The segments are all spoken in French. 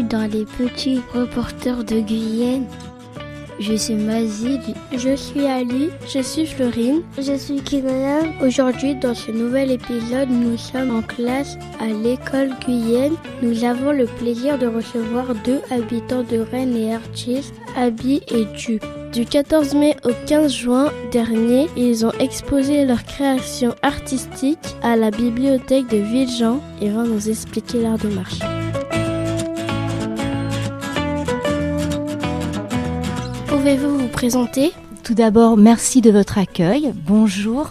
bienvenue dans les petits reporters de Guyenne. Je suis Mazid. Je suis Ali. Je suis Florine. Je suis Kinaya. Aujourd'hui, dans ce nouvel épisode, nous sommes en classe à l'école Guyenne. Nous avons le plaisir de recevoir 2 habitants de Rennes et artistes, Abby et Du. Du 14 mai au 15 juin dernier, ils ont exposé leur création artistique à la bibliothèque de Villejean et vont nous expliquer leur démarche. Pouvez-vous vous présenter ? Tout d'abord, merci de votre accueil. Bonjour.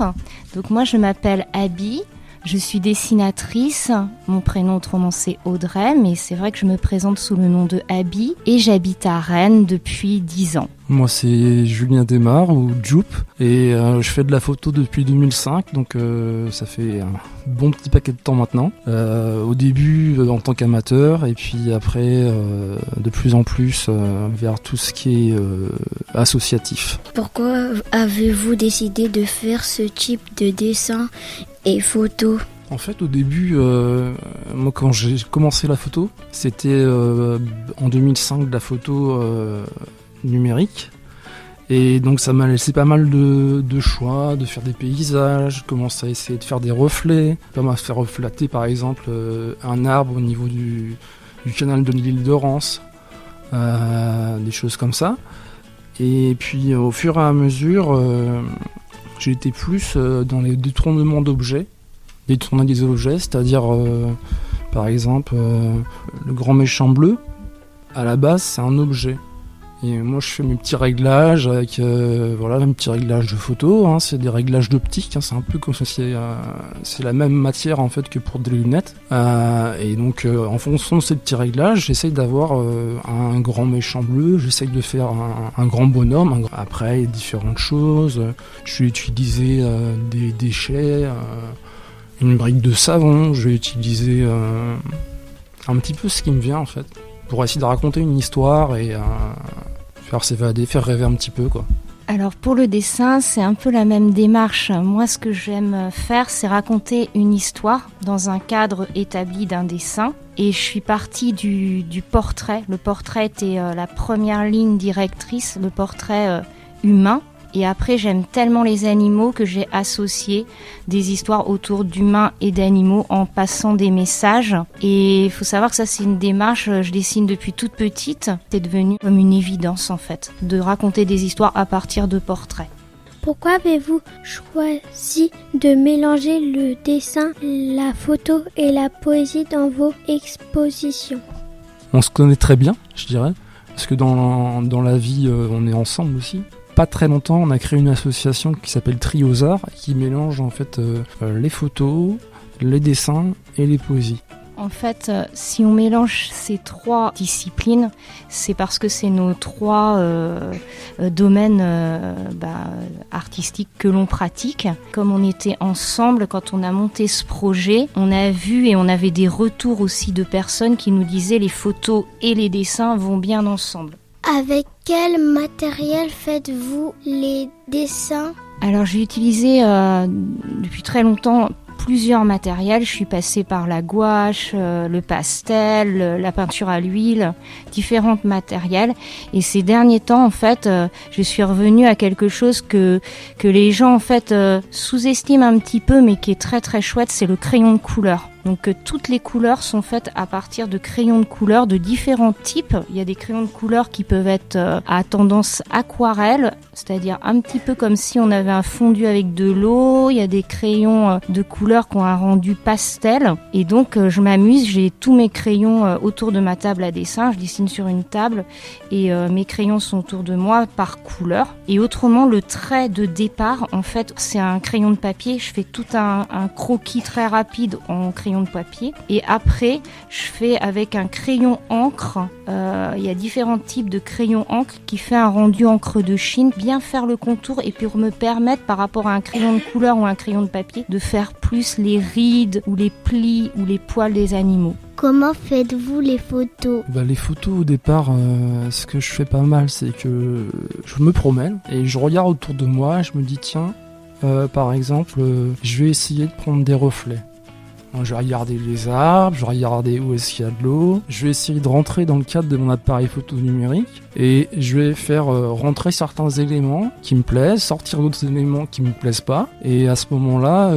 Donc moi, je m'appelle Abby. Je suis dessinatrice. Mon prénom autrement c'est Audrey, mais c'est vrai que je me présente sous le nom de Abby et j'habite à Rennes depuis 10 ans. Moi, c'est Julien Desmar ou Jup et je fais de la photo depuis 2005, donc ça fait un bon petit paquet de temps maintenant. Au début en tant qu'amateur et puis après de plus en plus vers tout ce qui est associatif. Pourquoi avez-vous décidé de faire ce type de dessin et photo ? En fait, au début, moi quand j'ai commencé la photo, c'était en 2005 de la photo numérique. Et donc ça m'a laissé pas mal de choix, de faire des paysages, je commence à essayer de faire des reflets, comme à faire refléter par exemple un arbre au niveau du canal de l'île de Rance, des choses comme ça. Et puis au fur et à mesure, j'ai été plus dans les détournements d'objets, détourner des objets, c'est-à-dire par exemple le grand méchant bleu, à la base c'est un objet. Et moi je fais mes petits réglages avec mes petits réglages de photo, hein, c'est des réglages d'optique, hein, c'est un peu comme ça, c'est la même matière en fait que pour des lunettes. Et donc en fonction de ces petits réglages, j'essaye d'avoir un grand méchant bleu, j'essaye de faire un grand bonhomme. Après il y a différentes choses, je vais utiliser des déchets, une brique de savon, je vais utiliser un petit peu ce qui me vient en fait, pour essayer de raconter une histoire et faire s'évader, faire rêver un petit peu quoi. Alors pour le dessin, c'est un peu la même démarche. Moi, ce que j'aime faire, c'est raconter une histoire dans un cadre établi d'un dessin. Et je suis partie du portrait. Le portrait était la première ligne directrice, le portrait humain. Et après, j'aime tellement les animaux que j'ai associé des histoires autour d'humains et d'animaux en passant des messages. Et il faut savoir que ça, c'est une démarche, je dessine depuis toute petite. C'est devenu comme une évidence, en fait, de raconter des histoires à partir de portraits. Pourquoi avez-vous choisi de mélanger le dessin, la photo et la poésie dans vos expositions ? On se connaît très bien, je dirais, parce que dans la vie, on est ensemble aussi. Pas très longtemps, on a créé une association qui s'appelle Triosart, qui mélange en fait les photos, les dessins et les poésies. En fait, si on mélange ces 3 disciplines, c'est parce que c'est nos 3 domaines artistiques que l'on pratique. Comme on était ensemble, quand on a monté ce projet, on a vu et on avait des retours aussi de personnes qui nous disaient les photos et les dessins vont bien ensemble. Avec quel matériel faites-vous les dessins ? Alors j'ai utilisé depuis très longtemps plusieurs matériels. Je suis passée par la gouache, le pastel, la peinture à l'huile, différents matériels. Et ces derniers temps, en fait, je suis revenue à quelque chose que les gens en fait sous-estiment un petit peu, mais qui est très très chouette, c'est le crayon de couleur. Donc toutes les couleurs sont faites à partir de crayons de couleur de différents types. Il y a des crayons de couleur qui peuvent être à tendance aquarelle, c'est-à-dire un petit peu comme si on avait un fondu avec de l'eau. Il y a des crayons de couleur qui ont un rendu pastel. Et donc je m'amuse, j'ai tous mes crayons autour de ma table à dessin. Je dessine sur une table et mes crayons sont autour de moi par couleur. Et autrement, le trait de départ, en fait, c'est un crayon de papier. Je fais tout un croquis très rapide en crayon de papier et après je fais avec un crayon encre, il y a différents types de crayons encre qui fait un rendu encre de Chine, bien faire le contour et pour me permettre par rapport à un crayon de couleur ou un crayon de papier de faire plus les rides ou les plis ou les poils des animaux. Comment faites-vous les photos ? Les photos au départ, ce que je fais pas mal, c'est que je me promène et je regarde autour de moi et je me dis tiens, par exemple, je vais essayer de prendre des reflets. Je vais regarder les arbres, je vais regarder où est-ce qu'il y a de l'eau. Je vais essayer de rentrer dans le cadre de mon appareil photo numérique et je vais faire rentrer certains éléments qui me plaisent, sortir d'autres éléments qui me plaisent pas. Et à ce moment-là,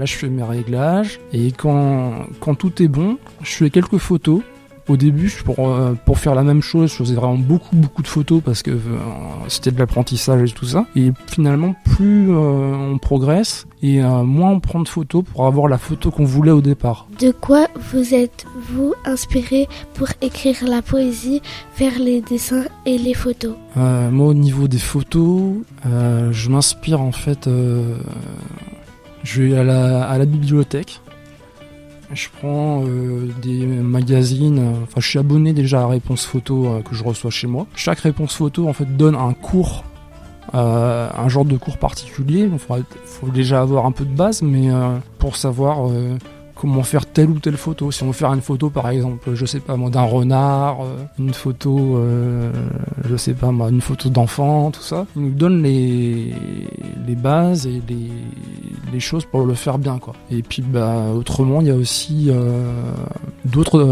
je fais mes réglages et quand tout est bon, je fais quelques photos. Au début, pour faire la même chose, je faisais vraiment beaucoup de photos parce que c'était de l'apprentissage et tout ça. Et finalement, plus on progresse et moins on prend de photos pour avoir la photo qu'on voulait au départ. De quoi vous êtes-vous inspiré pour écrire la poésie vers les dessins et les photos ? Moi, au niveau des photos, je m'inspire en fait. Je vais à la bibliothèque. Je prends des magazines, je suis abonné déjà à Réponse Photo que je reçois chez moi. Chaque Réponse Photo en fait donne un cours, un genre de cours particulier. Il faut déjà avoir un peu de base, mais pour savoir comment faire telle ou telle photo. Si on veut faire une photo par exemple, je sais pas moi, d'un renard, une photo, je sais pas moi, une photo d'enfant, tout ça. Ils nous donnent les bases et les choses pour le faire bien quoi. Et puis autrement il y a aussi d'autres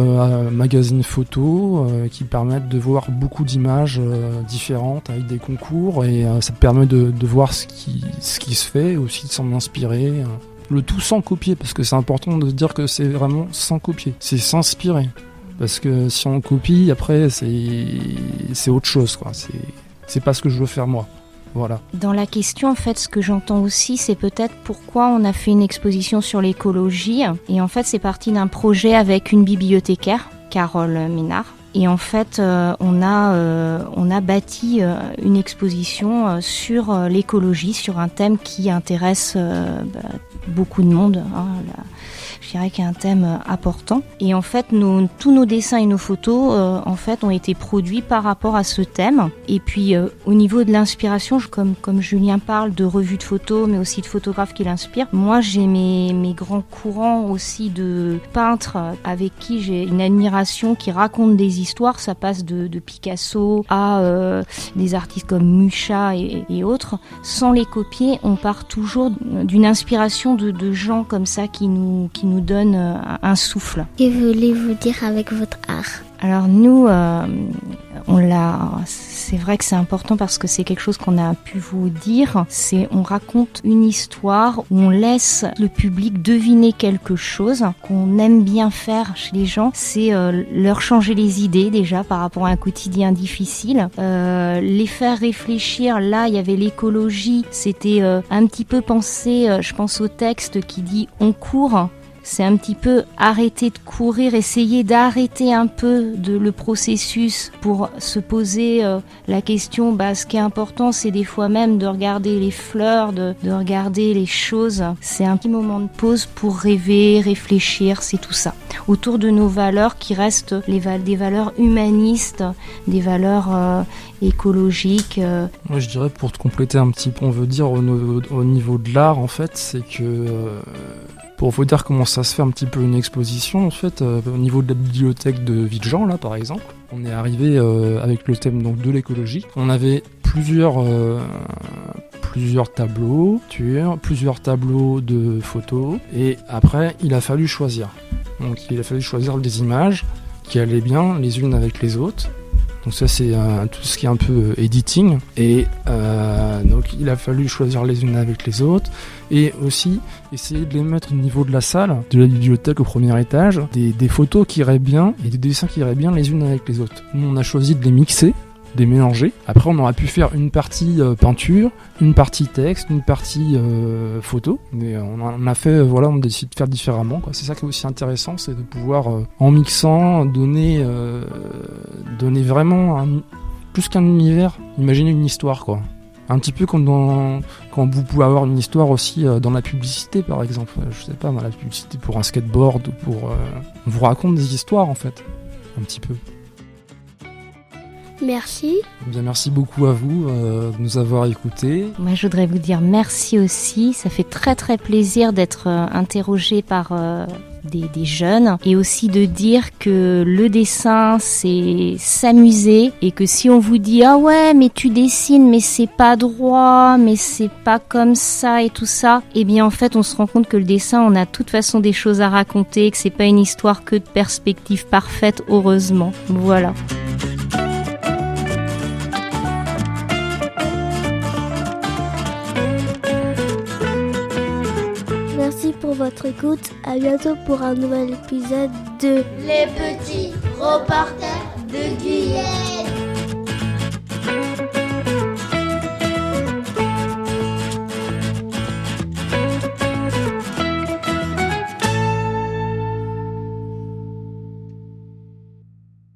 magazines photos qui permettent de voir beaucoup d'images différentes avec des concours et ça permet de voir ce qui se fait, aussi de s'en inspirer. Le tout sans copier, parce que c'est important de se dire que c'est vraiment sans copier, c'est s'inspirer. Parce que si on copie, après c'est autre chose, quoi. C'est pas ce que je veux faire moi. Voilà. Dans la question, en fait, ce que j'entends aussi, c'est peut-être pourquoi on a fait une exposition sur l'écologie. Et en fait, c'est parti d'un projet avec une bibliothécaire, Carole Ménard. Et en fait, on a bâti une exposition sur l'écologie, sur un thème qui intéresse beaucoup de monde. Je dirais qu'il y a un thème important. Et en fait, tous nos dessins et nos photos, en fait, ont été produits par rapport à ce thème. Et puis, au niveau de l'inspiration, comme Julien parle de revues de photos, mais aussi de photographes qui l'inspirent, moi, j'ai mes grands courants aussi de peintres avec qui j'ai une admiration, qui racontent des histoires. Ça passe de Picasso à des artistes comme Mucha et autres. Sans les copier, on part toujours d'une inspiration de gens comme ça qui nous donne un souffle. Que voulez-vous dire avec votre art ? Alors nous, c'est vrai que c'est important parce que c'est quelque chose qu'on a pu vous dire, on raconte une histoire où on laisse le public deviner quelque chose qu'on aime bien faire chez les gens, c'est leur changer les idées déjà par rapport à un quotidien difficile, les faire réfléchir. Là, il y avait l'écologie, c'était un petit peu penser, je pense au texte qui dit « on court ». C'est un petit peu arrêter de courir, essayer d'arrêter un peu le processus pour se poser la question. Ce qui est important, c'est des fois même de regarder les fleurs, de regarder les choses. C'est un petit moment de pause pour rêver, réfléchir, c'est tout ça. Autour de nos valeurs qui restent des valeurs humanistes, des valeurs écologiques. Moi, je dirais, pour te compléter un petit peu, on veut dire au niveau de l'art, en fait, c'est que... Pour vous dire comment ça se fait un petit peu une exposition, en fait, au niveau de la bibliothèque de Villejean, là, par exemple, on est arrivé avec le thème donc de l'écologie. On avait plusieurs tableaux, plusieurs tableaux de photos, et après, il a fallu choisir. Donc, il a fallu choisir des images qui allaient bien les unes avec les autres. Donc ça c'est tout ce qui est un peu editing et donc il a fallu choisir les unes avec les autres et aussi essayer de les mettre au niveau de la salle, de la bibliothèque au premier étage, des photos qui iraient bien et des dessins qui iraient bien les unes avec les autres. Nous on a choisi de les mixer, de les mélanger. Après on aurait pu faire une partie peinture, une partie texte, une partie photo, mais on a fait, on décide de faire différemment, quoi. C'est ça qui est aussi intéressant, c'est de pouvoir en mixant donner vraiment plus qu'un univers, imaginer une histoire, quoi. Un petit peu comme quand vous pouvez avoir une histoire aussi dans la publicité par exemple, je sais pas, dans la publicité pour un skateboard ou pour on vous raconte des histoires en fait, un petit peu. Merci. Bien, merci beaucoup à vous de nous avoir écoutés. Moi, je voudrais vous dire merci aussi. Ça fait très très plaisir d'être interrogé par des jeunes, et aussi de dire que le dessin c'est s'amuser, et que si on vous dit ah ouais mais tu dessines mais c'est pas droit, mais c'est pas comme ça et tout ça, et bien en fait on se rend compte que le dessin, on a de toute façon des choses à raconter, que c'est pas une histoire que de perspective parfaite, heureusement. Voilà. Merci pour votre écoute. À bientôt pour un nouvel épisode de Les petits reporters de Guyenne.